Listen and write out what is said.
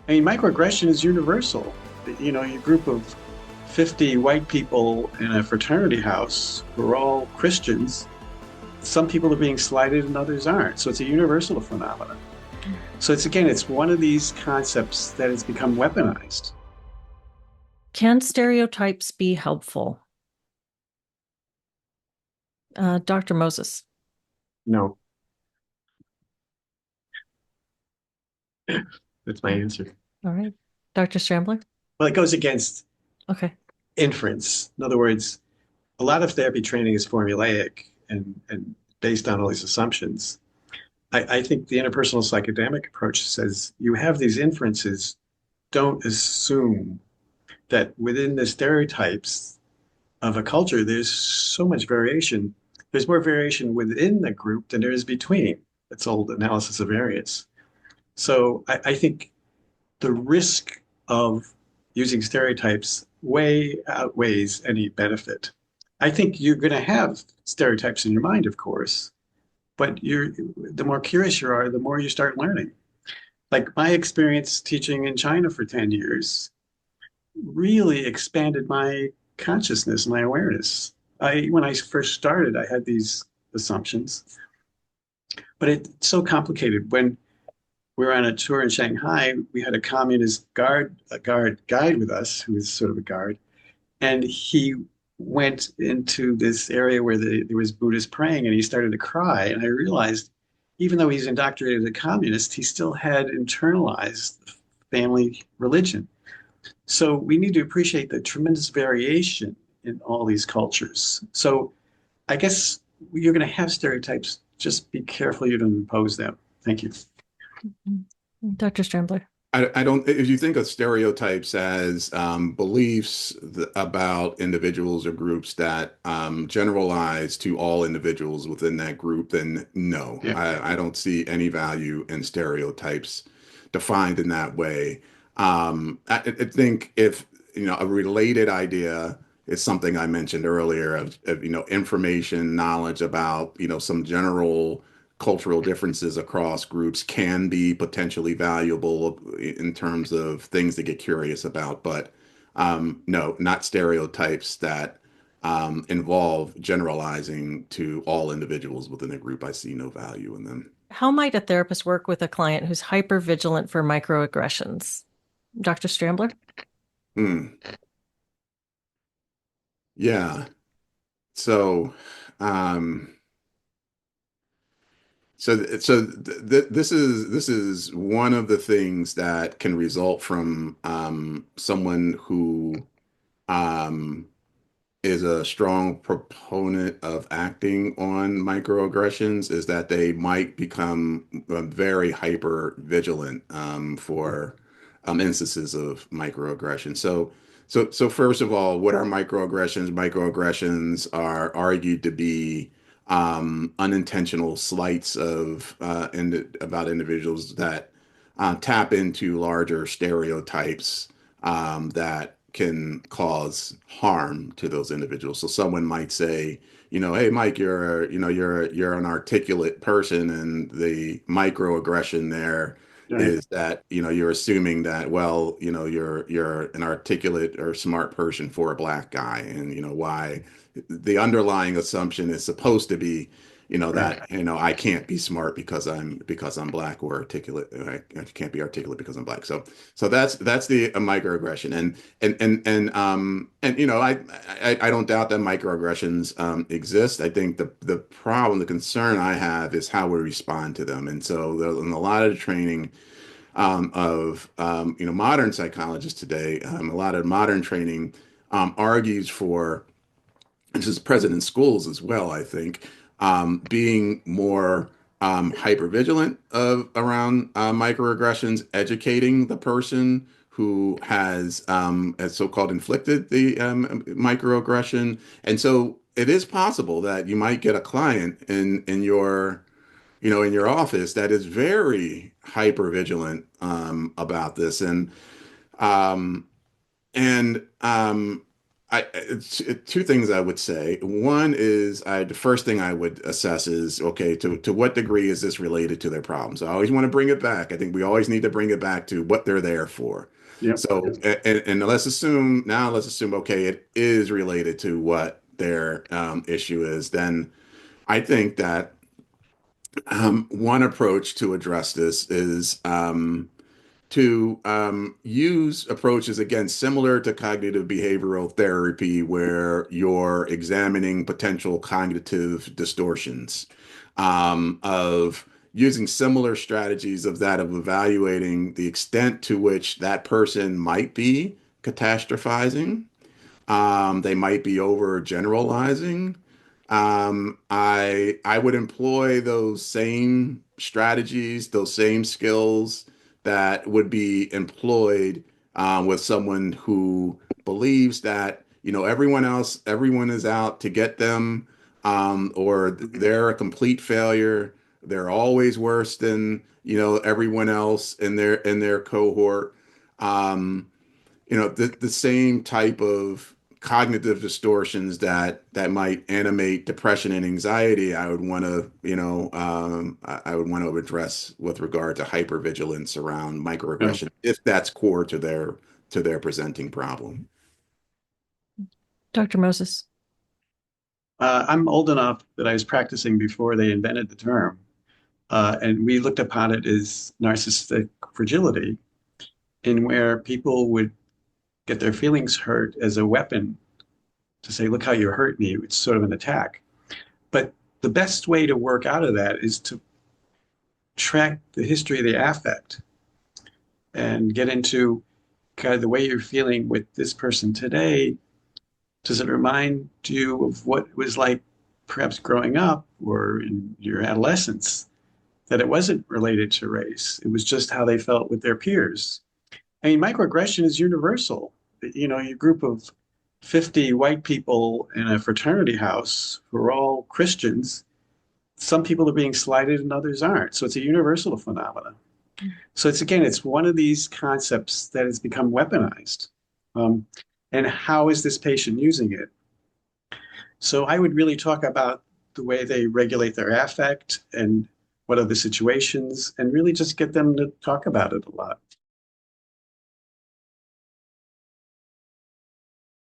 I mean, microaggression is universal. You know, a group of 50 white people in a fraternity house who are all Christians, some people are being slighted and others aren't. So it's a universal phenomenon. So it's again, it's one of these concepts that has become weaponized. Can stereotypes be helpful? Dr. Moses. No, that's my Oh, answer. all right. Dr. Strambler? Well, it goes against Okay. inference. In other words, a lot of therapy training is formulaic and based on all these assumptions. I think the interpersonal psychodynamic approach says you have these inferences. Don't assume that within the stereotypes of a culture, there's so much variation. There's more variation within the group than there is between. It's old analysis of variance. So I think the risk of using stereotypes way outweighs any benefit. I think you're going to have stereotypes in your mind, of course, but the more curious you are, the more you start learning. Like my experience teaching in China for 10 years really expanded my consciousness, my awareness. When I first started, I had these assumptions, but it's so complicated. When we were on a tour in Shanghai, we had a communist guard guide with us, who was sort of a guard, and he went into this area where there was Buddhist praying, and he started to cry. And I realized, even though he's indoctrinated as a communist, he still had internalized the family religion. So we need to appreciate the tremendous variation in all these cultures. So I guess you're going to have stereotypes. Just be careful you don't impose them. Thank you. Dr. Strambler. I don't, if you think of stereotypes as beliefs about individuals or groups that generalize to all individuals within that group, then no, Yeah. I don't see any value in stereotypes defined in that way. I think if, a related idea is something I mentioned earlier of information, knowledge about, some general cultural differences across groups can be potentially valuable in terms of things to get curious about, but no, not stereotypes that involve generalizing to all individuals within a group. I see no value in them. How might a therapist work with a client who's hyper vigilant for microaggressions? Dr. Strambler? Hmm. Yeah. So, um, this is one of the things that can result from someone who um, is a strong proponent of acting on microaggressions is that they might become very hyper vigilant for instances of microaggression. So first of all, what are microaggressions? Microaggressions are argued to be unintentional slights of about individuals that tap into larger stereotypes that can cause harm to those individuals. So someone might say, hey, Mike, you're an articulate person, and the microaggression there Right. is that, you're assuming that, well, you're an articulate or smart person for a black guy, and why the underlying assumption is supposed to be Right. that I can't be smart because I'm black, or articulate. I can't be articulate because I'm black. So that's the microaggression, and I don't doubt that microaggressions exist. I think the problem, the concern I have is how we respond to them. And so in a lot of the training of modern psychologists today, a lot of modern training argues for, this is present in schools as well, I think, being more hypervigilant of around microaggressions, educating the person who has so-called inflicted the microaggression. And so it is possible that you might get a client in your in your office that is very hypervigilant about this, um, and Two things I would say. One is the first thing I would assess is, okay, to what degree is this related to their problems? I always want to bring it back. I think we always need to bring it back to what they're there for. Yep. So, and let's assume, okay, it is related to what their issue is. Then I think that one approach to address this is to use approaches, again, similar to cognitive behavioral therapy, where you're examining potential cognitive distortions, of using similar strategies of that, of evaluating the extent to which that person might be catastrophizing. They might be overgeneralizing. I would employ those same strategies, those same skills that would be employed with someone who believes that, everyone is out to get them, or they're a complete failure. They're always worse than, everyone else in their cohort. Um, the same type of cognitive distortions that might animate depression and anxiety, I would want to, I would want to address with regard to hypervigilance around Yeah. microaggression, if that's core to their presenting problem. Dr. Moses. I'm old enough that I was practicing before they invented the term, and we looked upon it as narcissistic fragility, in where people would get their feelings hurt as a weapon to say, look how you hurt me. It's sort of an attack. But the best way to work out of that is to track the history of the affect and get into kind of the way you're feeling with this person today. Does it remind you of what it was like perhaps growing up or in your adolescence? That it wasn't related to race. It was just how they felt with their peers. I mean, microaggression is universal. Your group of 50 white people in a fraternity house who are all Christians, some people are being slighted and others aren't. So it's a universal phenomenon. So it's one of these concepts that has become weaponized. Um, and how is this patient using it? So I would really talk about the way they regulate their affect and what are the situations, and really just get them to talk about it a lot.